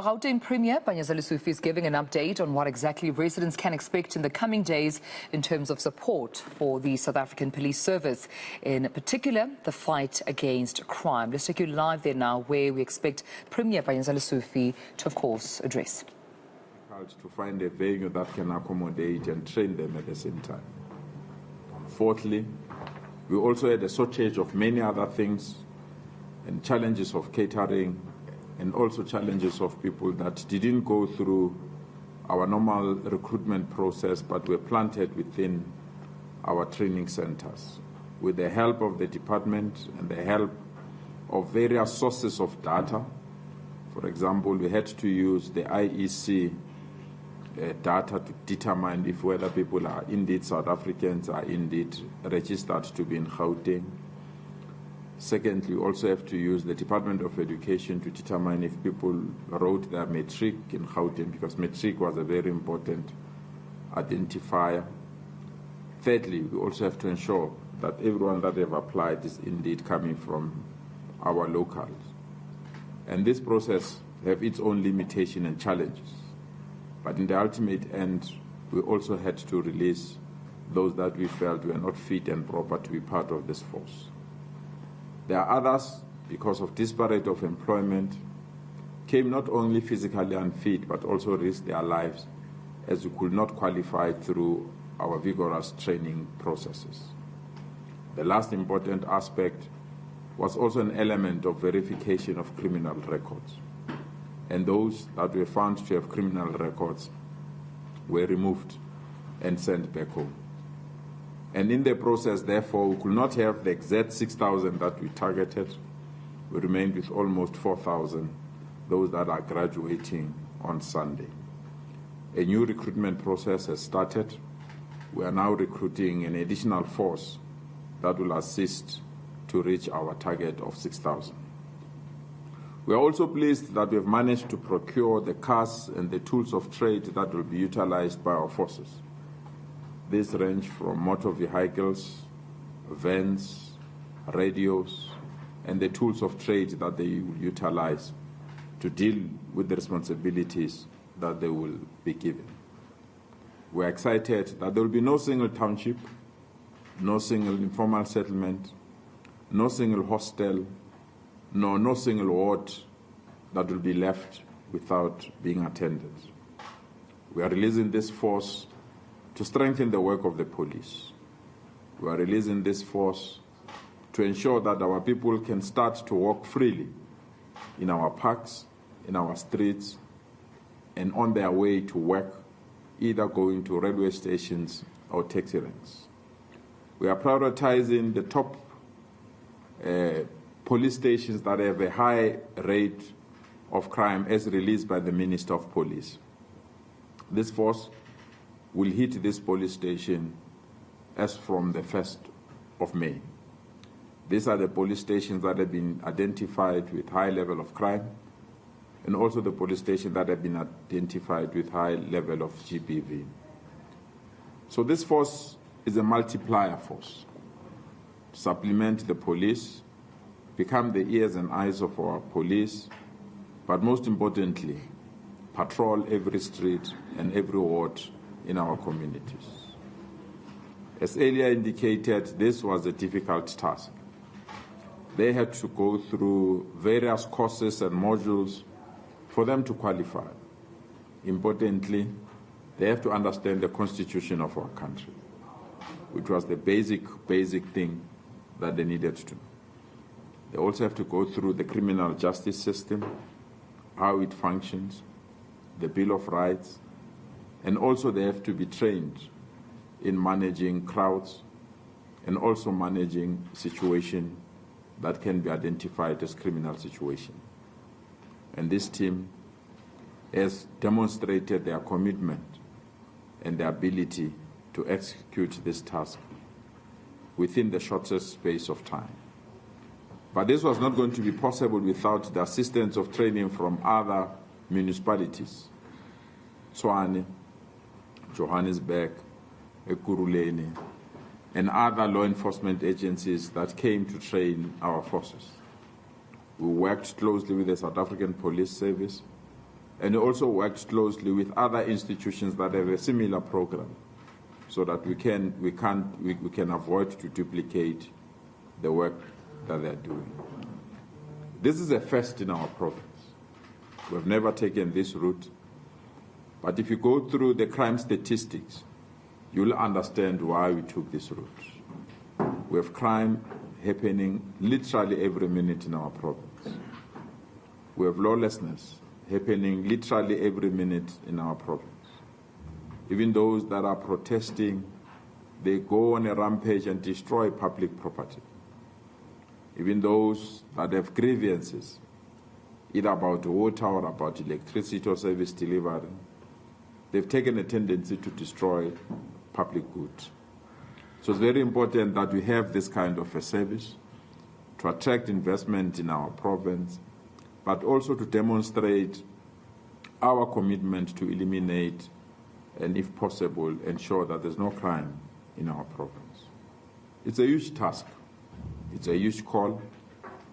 Gauteng Premier Panayza Lesufi is giving an update on what exactly residents can expect in the coming days in terms of support for the South African Police Service, in particular the fight against crime. Let's take you live there now, where we expect Premier Panayza Lesufi to, of course, address. To find a venue that can accommodate and train them at the same time. Fourthly, we also had a shortage of many other things and challenges of catering, and also challenges of people that didn't go through our normal recruitment process but were planted within our training centers. With the help of the department and the help of various sources of data, for example, we had to use the IEC data to determine if whether people are indeed South Africans, are indeed registered to be in Gauteng. Secondly, we also have to use the Department of Education to determine if people wrote their matric in Gauteng, because matric was a very important identifier. Thirdly, we also have to ensure that everyone that have applied is indeed coming from our locals. And this process have its own limitation and challenges. But in the ultimate end, we also had to release those that we felt were not fit and proper to be part of this force. There are others, because of disparate of employment, came not only physically unfit, but also risked their lives, as we could not qualify through our vigorous training processes. The last important aspect was also an element of verification of criminal records. And those that were found to have criminal records were removed and sent back home. And in the process, therefore, we could not have the exact 6,000 that we targeted. We remained with almost 4,000, those that are graduating on Sunday. A new recruitment process has started. We are now recruiting an additional force that will assist to reach our target of 6,000. We are also pleased that we have managed to procure the cars and the tools of trade that will be utilized by our forces. These range from motor vehicles, vans, radios, and the tools of trade that they will utilize to deal with the responsibilities that they will be given. We're excited that there will be no single township, no single informal settlement, no single hostel, no single ward that will be left without being attended. We are releasing this force to strengthen the work of the police. We are releasing this force to ensure that our people can start to walk freely in our parks, in our streets, and on their way to work, either going to railway stations or taxi ranks. We are prioritizing the top police stations that have a high rate of crime as released by the Minister of Police. This force will hit this police station as from the 1st of May. These are the police stations that have been identified with high level of crime, and also the police stations that have been identified with high level of GBV. So this force is a multiplier force to supplement the police, become the ears and eyes of our police, but most importantly, patrol every street and every ward in our communities. As earlier indicated, this was a difficult task. They had to go through various courses and modules for them to qualify. Importantly, they have to understand the constitution of our country, which was the basic thing that they needed to do. They also have to go through the criminal justice system, how it functions, the Bill of Rights, and also they have to be trained in managing crowds and also managing situations that can be identified as criminal situations. And this team has demonstrated their commitment and their ability to execute this task within the shortest space of time. But this was not going to be possible without the assistance of training from other municipalities. Tshwane, Johannesburg, Ekurhuleni, and other law enforcement agencies that came to train our forces. We worked closely with the South African Police Service, And we also worked closely with other institutions that have a similar program, so that we can avoid to duplicate the work that they're doing. This is a first in our province. We've never taken this route. But if you go through the crime statistics, you'll understand why we took this route. We have crime happening literally every minute in our province. We have lawlessness happening literally every minute in our province. Even those that are protesting, they go on a rampage and destroy public property. Even those that have grievances, either about water or about electricity or service delivery, they've taken a tendency to destroy public goods. So it's very important that we have this kind of a service to attract investment in our province, but also to demonstrate our commitment to eliminate and, if possible, ensure that there's no crime in our province. It's a huge task. It's a huge call.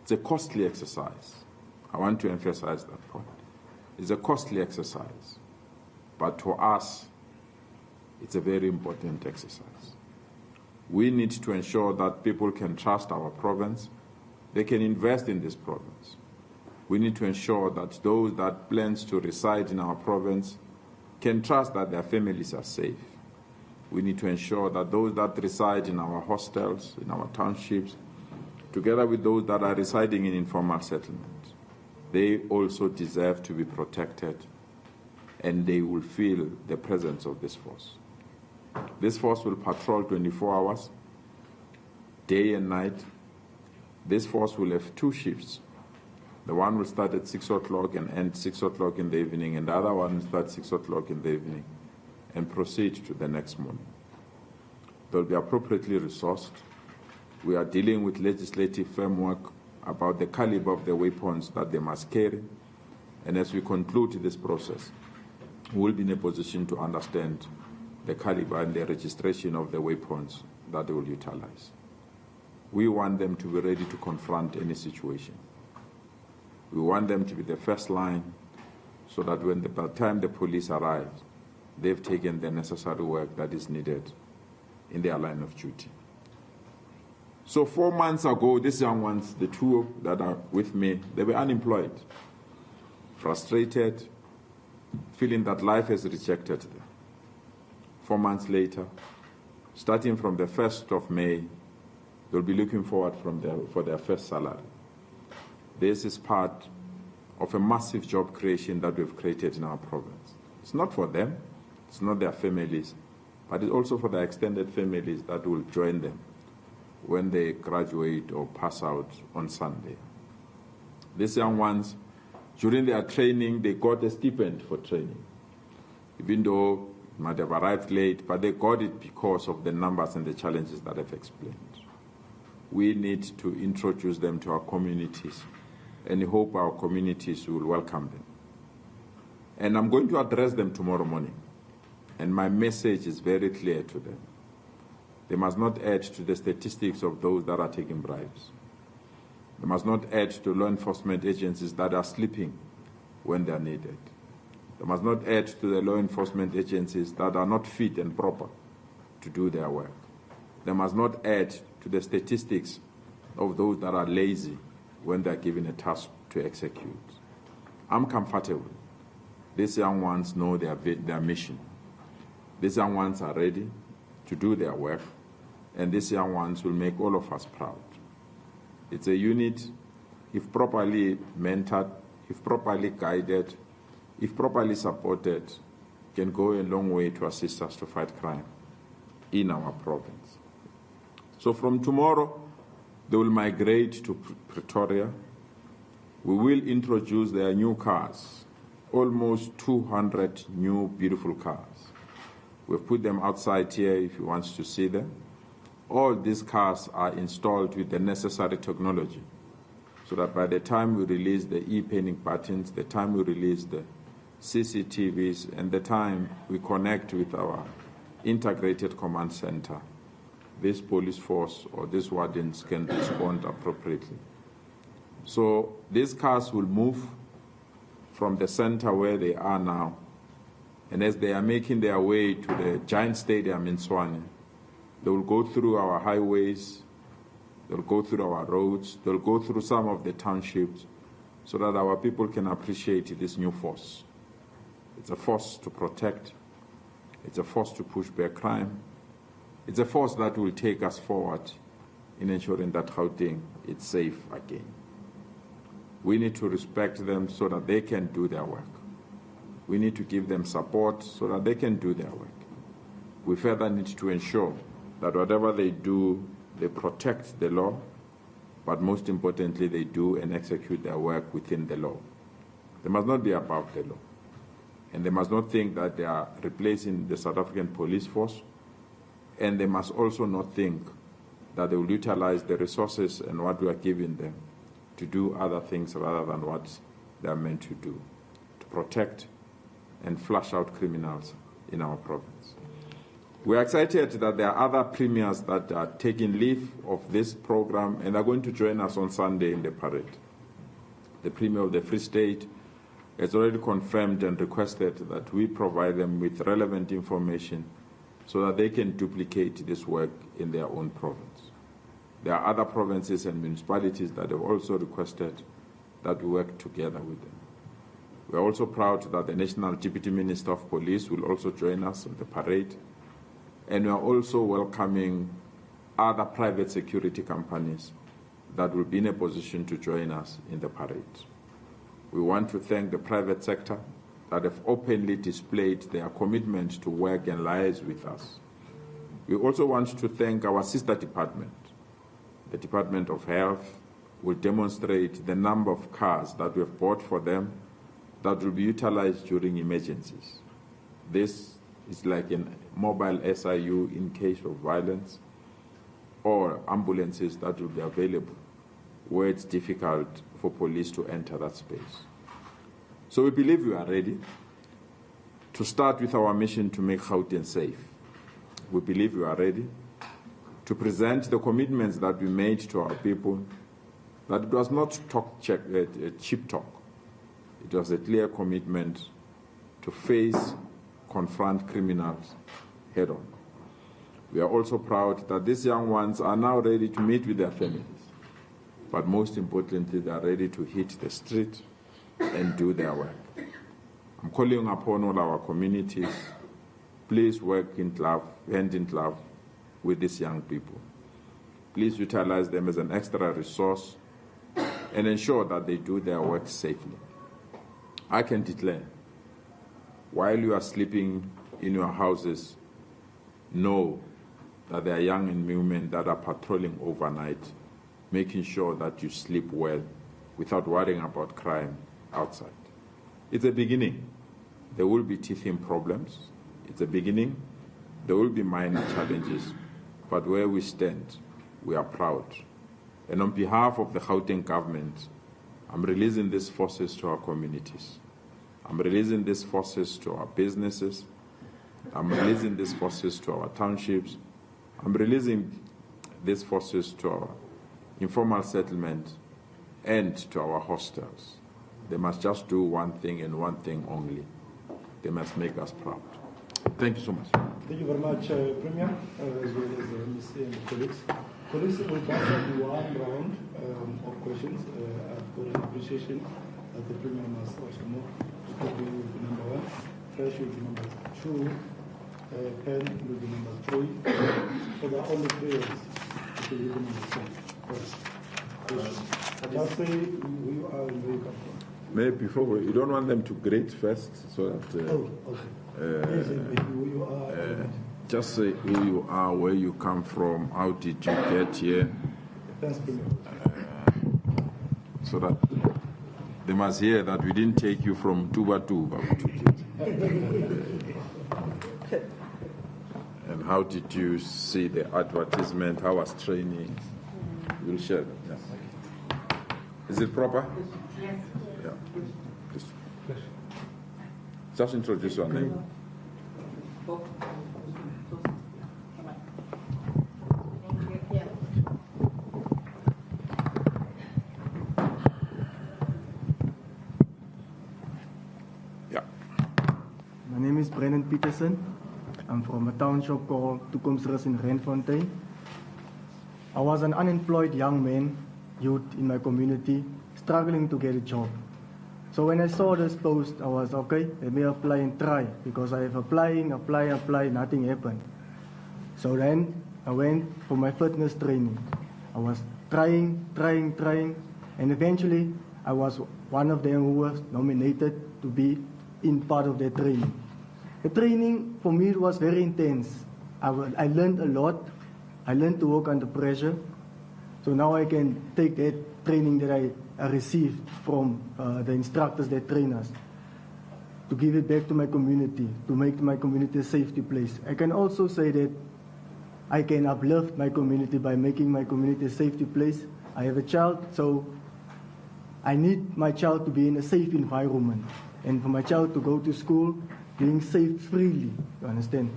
It's a costly exercise. I want to emphasize that point. It's a costly exercise, but for us, it's a very important exercise. We need to ensure that people can trust our province. They can invest in this province. We need to ensure that those that plans to reside in our province can trust that their families are safe. We need to ensure that those that reside in our hostels, in our townships, together with those that are residing in informal settlements, they also deserve to be protected, and they will feel the presence of this force. This force will patrol 24 hours, day and night. This force will have 2 shifts. The one will start at 6 o'clock and end 6 o'clock in the evening, and the other one will start 6 o'clock in the evening and proceed to the next morning. They'll be appropriately resourced. We are dealing with legislative framework about the caliber of the weapons that they must carry. And as we conclude this process, we'll be in a position to understand the caliber and the registration of the weapons that they will utilize. We want them to be ready to confront any situation. We want them to be the first line, so that by the time the police arrive, they've taken the necessary work that is needed in their line of duty. So 4 months ago, these young ones, the 2 that are with me, they were unemployed, frustrated, feeling that life has rejected them. 4 months later, starting from the 1st of May, they'll be looking forward for their first salary. This is part of a massive job creation that we've created in our province. It's not for them, it's not their families, but it's also for their extended families that will join them when they graduate or pass out on Sunday. These young ones, during their training, they got a stipend for training. Even though it might have arrived late, but they got it because of the numbers and the challenges that I've explained. We need to introduce them to our communities, and I hope our communities will welcome them. And I'm going to address them tomorrow morning, and my message is very clear to them. They must not add to the statistics of those that are taking bribes. They must not add to law enforcement agencies that are sleeping when they are needed. They must not add to the law enforcement agencies that are not fit and proper to do their work. They must not add to the statistics of those that are lazy when they are given a task to execute. I'm comfortable. These young ones know their mission. These young ones are ready to do their work, and these young ones will make all of us proud. It's a unit, if properly mentored, if properly guided, if properly supported, can go a long way to assist us to fight crime in our province. So from tomorrow, they will migrate to Pretoria. We will introduce their new cars, almost 200 new beautiful cars. We've put them outside here if you want to see them. All these cars are installed with the necessary technology, so that by the time we release the e-paying buttons, the time we release the CCTVs, and the time we connect with our integrated command center, this police force or these wardens can respond appropriately. So these cars will move from the center where they are now, and as they are making their way to the giant stadium in Tshwane, they will go through our highways, they'll go through our roads, they'll go through some of the townships, so that our people can appreciate this new force. It's a force to protect, it's a force to push back crime, it's a force that will take us forward in ensuring that Gauteng is safe again. We need to respect them so that they can do their work. We need to give them support so that they can do their work. We further need to ensure that whatever they do, they protect the law, but most importantly, they do and execute their work within the law. They must not be above the law. And they must not think that they are replacing the South African police force. And they must also not think that they will utilize the resources and what we are giving them to do other things rather than what they are meant to do, to protect and flush out criminals in our province. We are excited that there are other premiers that are taking leave of this program and are going to join us on Sunday in the parade. The Premier of the Free State has already confirmed and requested that we provide them with relevant information so that they can duplicate this work in their own province. There are other provinces and municipalities that have also requested that we work together with them. We are also proud that the National Deputy Minister of Police will also join us in the parade. And we are also welcoming other private security companies that will be in a position to join us in the parade. We want to thank the private sector that have openly displayed their commitment to work and liaise with us. We also want to thank our sister department. The Department of Health will demonstrate the number of cars that we have bought for them that will be utilized during emergencies. This is like a mobile SIU in case of violence, or ambulances that will be available where it's difficult for police to enter that space. So we believe we are ready to start with our mission to make Gauteng safe. We believe we are ready to present the commitments that we made to our people, that it was not cheap talk. It was a clear commitment to face, confront criminals head on. We are also proud that these young ones are now ready to meet with their families. But most importantly, they are ready to hit the street and do their work. I'm calling upon all our communities, please work in glove, hand in glove with these young people. Please utilize them as an extra resource and ensure that they do their work safely. I can declare, while you are sleeping in your houses, know that there are young and women that are patrolling overnight, making sure that you sleep well without worrying about crime outside. It's a beginning. There will be teething problems. It's a beginning. There will be minor challenges. But where we stand, we are proud. And on behalf of the Gauteng government, I'm releasing these forces to our communities. I'm releasing these forces to our businesses. I'm releasing these forces to our townships. I'm releasing these forces to our informal settlement and to our hostels. They must just do one thing and one thing only. They must make us proud. Thank you so much. Thank you very much, Premier, as well as Mr. and colleagues. Colleagues, we'll pass on one round of questions. I've got an appreciation that the Premier must also know. Start with number one, Fresh will be number two, Pen will be number three. So there are only players to be number four. Just say who you are and where you come from. Maybe before you don't want them to grade first, so that. Oh, okay. Who you are. Just say who you are, where you come from, how did you get here. Thanks, Premier. So that they must hear that we didn't take you from Tuba. And how did you see the advertisement? How was training? You'll share that. Yeah. Is it proper? Yes. Yeah. Please. Just introduce your name. My name is Brennan Peterson. I'm from a township called Toekomsrus in Randfontein. I was an unemployed young man, youth in my community, struggling to get a job. So when I saw this post, I was okay, let me apply and try, because I have applied, nothing happened. So then I went for my fitness training. I was trying, and eventually I was one of them who was nominated to be in part of the training. The training for me was very intense. I learned a lot. I learned to work under pressure. So now I can take that training that I received from the instructors that train us to give it back to my community, to make my community a safety place. I can also say that I can uplift my community by making my community a safety place. I have a child, so I need my child to be in a safe environment, and for my child to go to school being safe freely, you understand?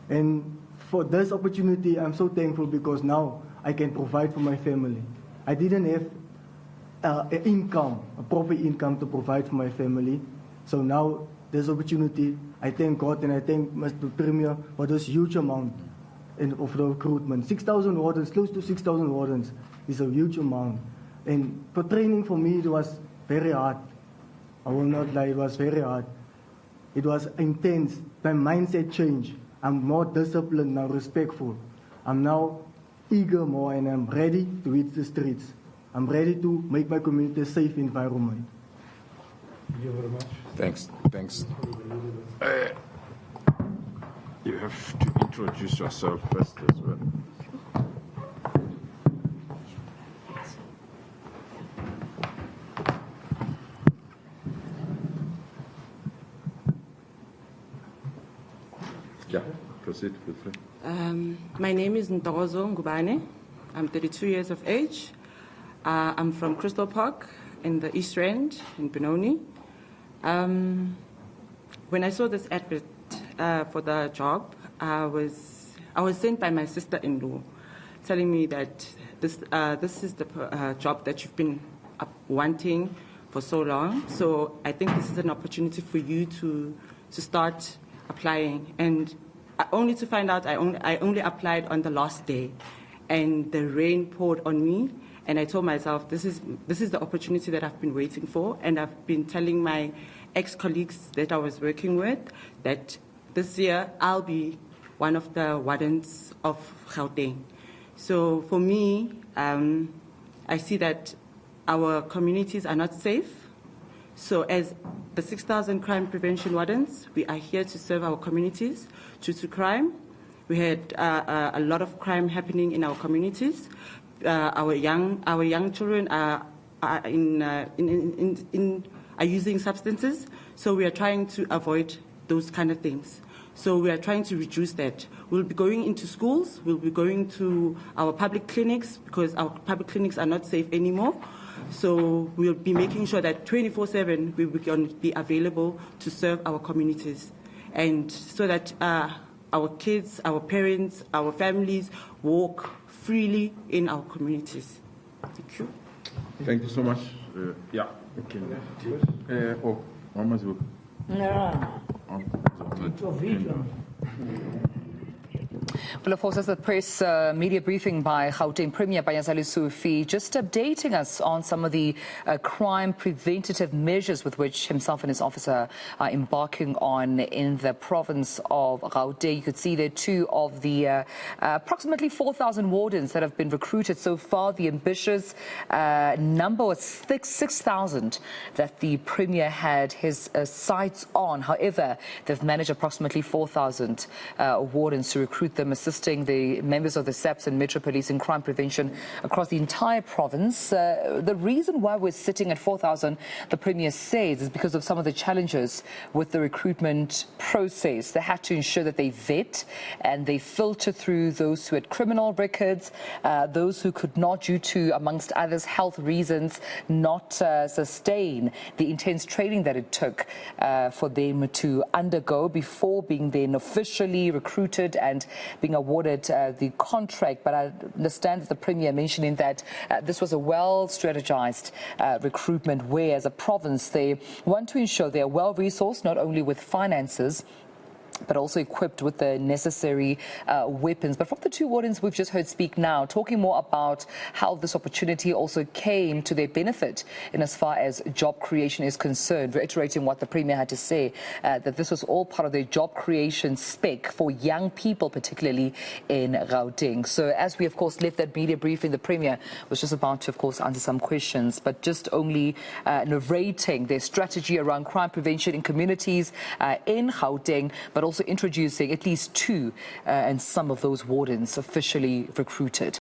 And for this opportunity, I'm so thankful because now I can provide for my family. I didn't have an income, a proper income to provide for my family. So now this opportunity, I thank God and I thank Mr. Premier for this huge amount of the recruitment. 6,000 wardens, close to 6,000 wardens is a huge amount. And for training for me, it was very hard. I will not lie, it was very hard. It was intense. My mindset changed. I'm more disciplined now, respectful. I'm now eager more and I'm ready to hit the streets. I'm ready to make my community a safe environment. Thank you very much. Thanks. You have to introduce yourself first as well. Yeah, proceed. My name is Ntokozo Ngubane. I'm 32 years of age. I'm from Crystal Park in the East Rand in Benoni. When I saw this advert for the job, I was sent by my sister-in-law, telling me that this is the job that you've been wanting for so long. So I think this is an opportunity for you to start applying. And only to find out, I only applied on the last day, and the rain poured on me. And I told myself, this is the opportunity that I've been waiting for. And I've been telling my ex-colleagues that I was working with that this year I'll be one of the wardens of Gauteng. So for me, I see that our communities are not safe. So as the 6,000 crime prevention wardens, we are here to serve our communities due to crime. We had a lot of crime happening in our communities. Our young children are using substances, so we are trying to avoid those kind of things. So we are trying to reduce that. We'll be going into schools, we'll be going to our public clinics because our public clinics are not safe anymore. So we'll be making sure that 24/7 we will be available to serve our communities, and so that our kids, our parents, our families walk freely in our communities. Thank you. Thank you so much. Yeah. Okay. Mama's book. Well, of course, as the press media briefing by Gauteng Premier Panayza Lesufi, just updating us on some of the crime preventative measures with which himself and his officer are embarking on in the province of Gauteng. You could see there two of the approximately 4,000 wardens that have been recruited so far. The ambitious number was 6,000 that the Premier had his sights on. However, they've managed approximately 4,000 wardens to recruit them, assisting the members of the SAPS and Metro Police in crime prevention across the entire province. The reason why we're sitting at 4,000, the Premier says, is because of some of the challenges with the recruitment process. They had to ensure that they vet and they filter through those who had criminal records, those who could not, due to, amongst others, health reasons, not sustain the intense training that it took for them to undergo before being then officially recruited and being awarded the contract, but I understand that the Premier mentioning that this was a well-strategized recruitment where, as a province, they want to ensure they are well-resourced, not only with finances, but also equipped with the necessary weapons. But from the two wardens we've just heard speak now, talking more about how this opportunity also came to their benefit in as far as job creation is concerned, reiterating what the Premier had to say, that this was all part of their job creation spec for young people, particularly in Gauteng. So as we, of course, left that media briefing, the Premier was just about to, of course, answer some questions, but just only narrating their strategy around crime prevention in communities in Gauteng, but also introducing at least two and some of those wardens officially recruited.